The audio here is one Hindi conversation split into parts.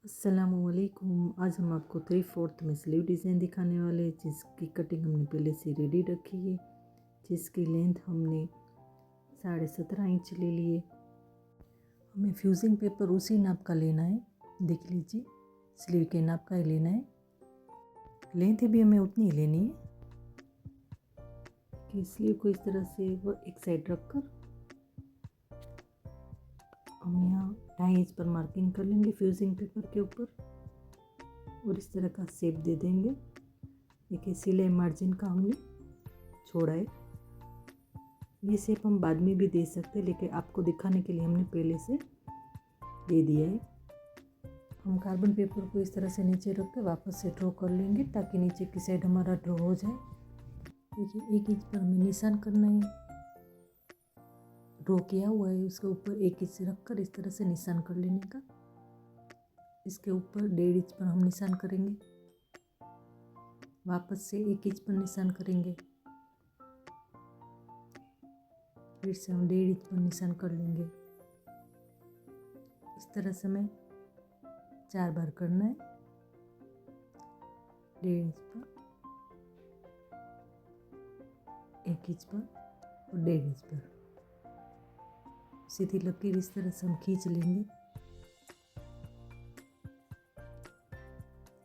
अस्सलामुअलैकुम। आज हम आपको 3/4 में स्लीव डिज़ाइन दिखाने वाले हैं, जिसकी कटिंग हमने पहले से रेडी रखी है, जिसकी लेंथ हमने 17.5 इंच ले लिए। हमें फ्यूजिंग पेपर उसी नाप का लेना है, देख लीजिए स्लीव के नाप का ही लेना है। लेंथ भी हमें उतनी ही लेनी है कि स्लीव को इस तरह से वो एक साइड रखकर हम यहाँ 2.5 इंच पर मार्किंग कर लेंगे फ्यूजिंग पेपर के ऊपर और इस तरह का शेप दे देंगे। देखिए सिलाई मार्जिन का हमने छोड़ा है। ये शेप हम बाद में भी दे सकते हैं, लेकिन आपको दिखाने के लिए हमने पहले से दे दिया है। हम कार्बन पेपर को इस तरह से नीचे रख कर वापस से ड्रॉ कर लेंगे ताकि नीचे की साइड हमारा ड्रॉ हो जाए। देखिए 1 इंच पर हमें निशान करना है। ड्रॉ किया हुआ है उसके ऊपर 1 इंच रख कर इस तरह से निशान कर लेने का। इसके ऊपर 1.5 इंच पर हम निशान करेंगे, वापस से 1 इंच पर निशान करेंगे, फिर से हम 1.5 इंच पर निशान कर लेंगे। इस तरह से हमें 4 बार करना है। 1.5 इंच पर, 1 इंच पर और 1.5 इंच पर सीधी लकीर इस तरह से हम खींच लेंगे।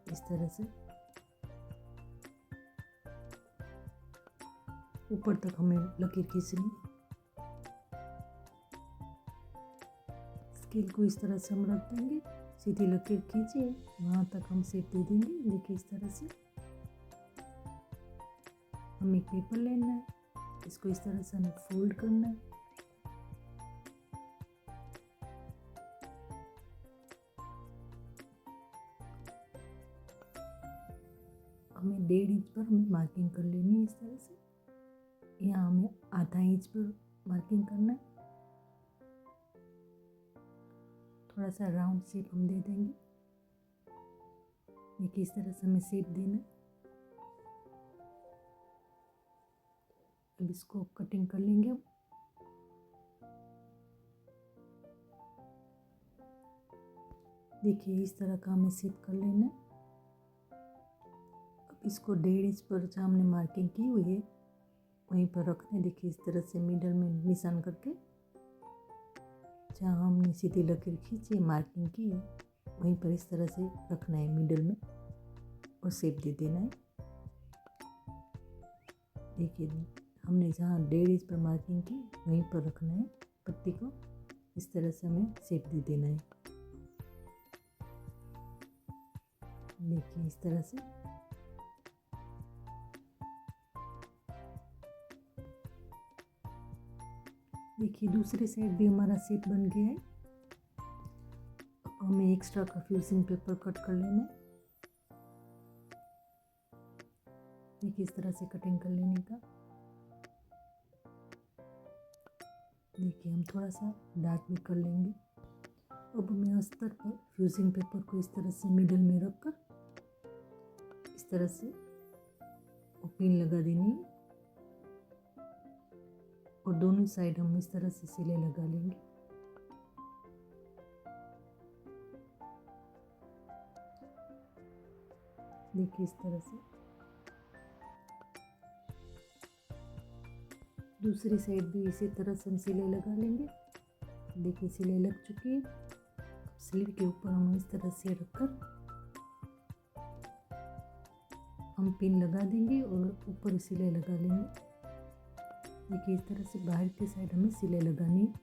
इस तरह से ऊपर तक हमें लकीर खींचनी। स्केल को इस तरह से हम रख देंगे, सीधी लकीर खींचिए, वहाँ तक हम शेप दे देंगे। देखिए इस तरह से हमें एक पेपर लेना है, इसको इस तरह से हमें फोल्ड करना है। हमें 1.5 इंच पर हमें मार्किंग कर लेनी है। इस तरह से यहाँ हमें आधा इंच पर मार्किंग करना है। थोड़ा सा राउंड शेप हम दे देंगे। देखिए इस तरह से हमें शेप देना है। अब इसको कटिंग कर लेंगे हम। देखिए इस तरह का हमें शेप कर लेना है। अब इसको 1.5 इंच पर जहाँ हमने मार्किंग की हुई है वहीं पर रखना है। देखिए इस तरह से मिडल में निशान करके जहाँ हमने सीधी लकीर खींची मार्किंग की है वहीं पर इस तरह से रखना है मिडल में और शेप दे देना है। देखिए हमने जहाँ 1.5 इंच पर मार्किंग की वहीं पर रखना है पत्ती को। इस तरह से हमें शेप दे देना है। देखिए इस तरह से देखिए दूसरी साइड भी हमारा शेप बन गया है। अब हमें एक्स्ट्रा का फ्यूजिंग पेपर कट कर लेना है। देखिए इस तरह से कटिंग कर लेने का। देखिए हम थोड़ा सा डार्क भी कर लेंगे। अब हमें अस्तर पर फ्यूजिंग पेपर को इस तरह से मिडल में रखकर इस तरह से पिन लगा देनी है और दोनों साइड हम इस तरह से सिलाई लगा लेंगे। देखिए इस तरह से दूसरी साइड भी इसी तरह से हम सिलाई लगा लेंगे। देखिए सिलाई लग चुकी है। अब स्लीव के ऊपर हम इस तरह से रखकर हम पिन लगा देंगे और ऊपर सिलाई लगा लेंगे। देखिए इस तरह से बाहर की साइड हमें सिलाई लगानी है।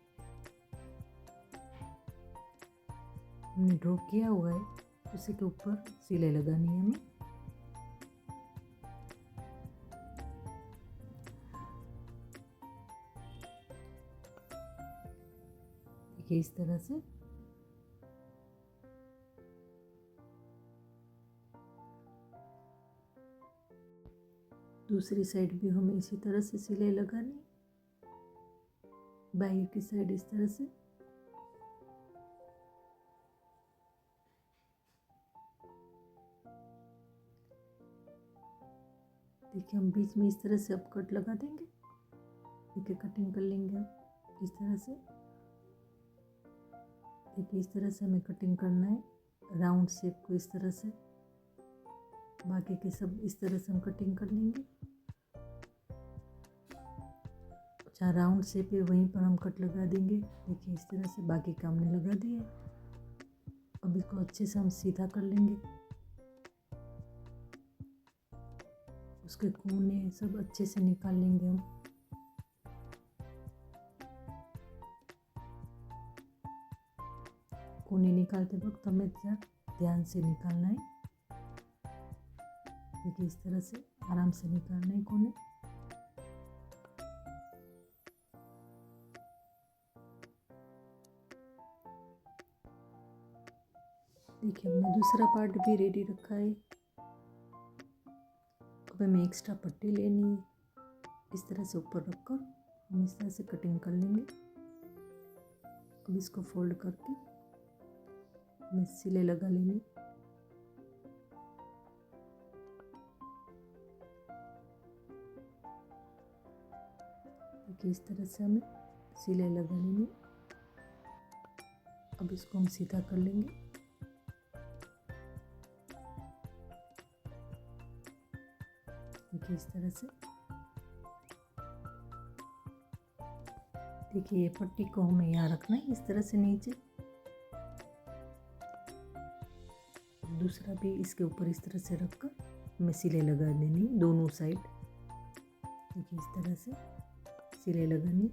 हमने ड्रॉ किया हुआ है उसी के ऊपर सिलाई लगानी है हमें। देखिए इस तरह से दूसरी साइड भी हमें इसी तरह से सिलाई लगानी। बाहर की साइड इस तरह से। देखिए हम बीच में इस तरह से अब कट लगा देंगे। देखिए कटिंग कर लेंगे अब इस तरह से। देखिए इस तरह से हमें कटिंग करना है राउंड शेप को इस तरह से, बाकी के सब इस तरह से हम कटिंग कर लेंगे। जहाँ राउंड शेप है वहीं पर हम कट लगा देंगे। देखिए इस तरह से बाकी का हमने लगा दिया। अब इसको अच्छे से हम सीधा कर लेंगे। उसके कोने सब अच्छे से निकाल लेंगे हम। कोने निकालते वक्त हमें ध्यान से निकालना है। देखिए इस तरह से आराम से निकालना है कोने। देखिए हमने दूसरा पार्ट भी रेडी रखा है। अब हमें एक्स्ट्रा पट्टी लेनी है। इस तरह से ऊपर रखकर हम इस तरह से कटिंग कर लेंगे। अब इसको फोल्ड करके हमें सिलाई लगा लेनी। देखिए इस तरह से हमें सिलाई लगा लेनी। अब इसको हम सीधा कर लेंगे। देखिए इस तरह से। देखिए ये पट्टी को हमें यहाँ रखना है इस तरह से नीचे। दूसरा भी इसके ऊपर इस तरह से रखकर हमें सिलाई लगा देनी दोनों साइड। देखिए इस तरह से सिलाई लगानी।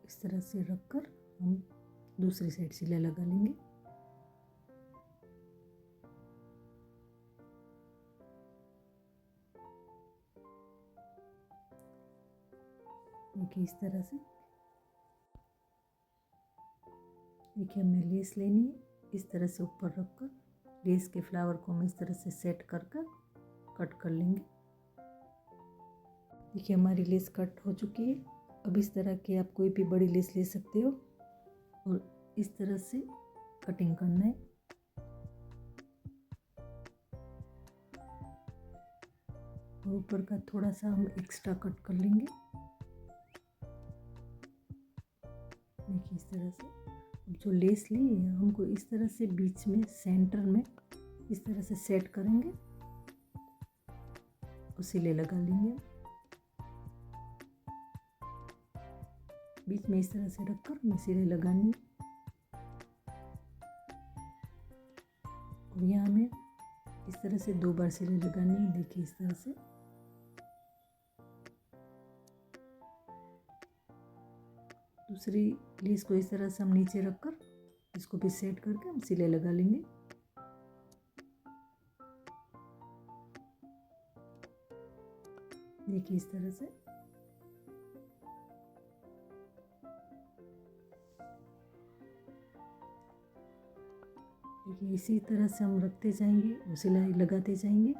इस तरह से रखकर हम दूसरी साइड सिलाई लगा लेंगे। देखिए इस तरह से। देखिए हमें लेस लेनी है। इस तरह से ऊपर रखकर लेस के फ्लावर को हम इस तरह से सेट कर कट कर लेंगे। देखिए हमारी लेस कट हो चुकी है। अब इस तरह की आप कोई भी बड़ी लेस ले सकते हो और इस तरह से कटिंग करना है। और ऊपर का थोड़ा सा हम एक्स्ट्रा कट कर लेंगे। देखिए इस तरह से। अब जो लेस ली है हमको इस तरह से बीच में सेंटर में इस तरह से सेट करेंगे और सिलाई लगा लेंगे। बीच में इस तरह से रखकर हमें सिलाई लगानी और यहाँ में इस तरह से 2 बार सिलाई लगानी है। देखिए इस तरह से। दूसरी लेस को इस तरह से हम नीचे रखकर इसको भी सेट करके हम सिलाई लगा लेंगे। देखिए इस तरह से। देखिए इसी तरह से हम रखते जाएंगे और सिलाई लगाते जाएंगे।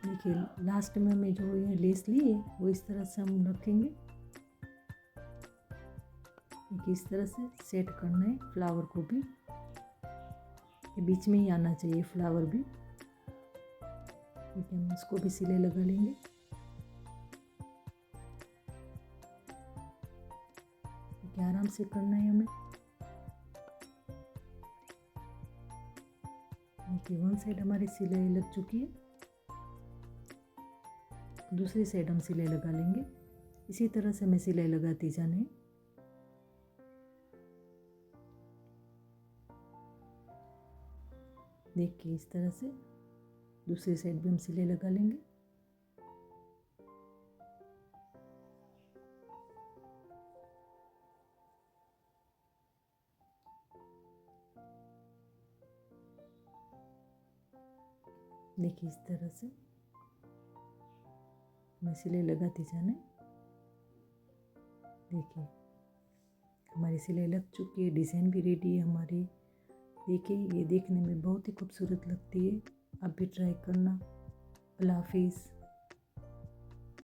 देखिए लास्ट में हमें जो ये लेस ली है वो इस तरह से हम रखेंगे। देखिए इस तरह से सेट करना है फ्लावर को भी। ये बीच में ही आना चाहिए फ्लावर भी। ठीक है हम इसको भी सिलाई लगा लेंगे। देखिए आराम से करना है हमें। देखिए वन साइड हमारी सिलाई लग चुकी है। दूसरी साइड हम सिलाई लगा लेंगे। इसी तरह से हमें सिलाई लगाती जाना है। देखिए इस तरह से दूसरी साइड भी हम सिलाई लगा लेंगे। देखिए इस तरह से हमें सिलाई लगाते जाना है। देखिए हमारी सिलाई लग चुकी है। डिज़ाइन भी रेडी है हमारी। देखिए ये देखने में बहुत ही खूबसूरत लगती है। आप भी ट्राई करना। अल्लाह हाफिज़।